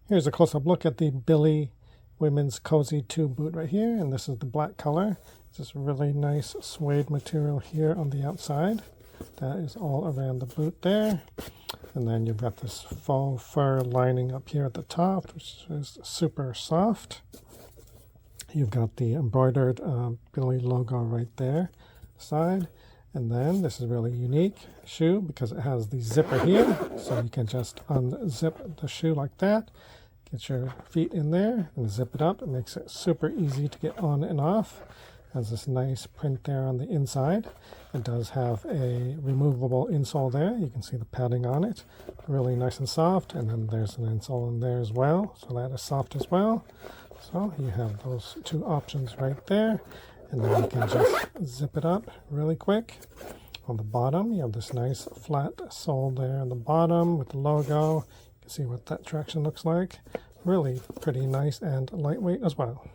Here's a close-up look at the Billy Women's Cozy 2 boot right here, and this is the black color. It's this really nice suede material here on the outside. That is all around the boot there. And then you've got this faux fur lining up here at the top, which is super soft. You've got the embroidered Billy logo right there, side. And then this is really unique shoe because it has the zipper here, so you can just unzip the shoe like that. Get your feet in there and zip it up. It makes it super easy to get on and off. Has this nice print there on the inside. It does have a removable insole there. You can see the padding on it. Really nice and soft. And then there's an insole in there as well, so that is soft as well. So you have those two options right there. And then you can just zip it up really quick. On the bottom, you have this nice flat sole there on the bottom with the logo. You can see what that traction looks like. Really pretty nice and lightweight as well.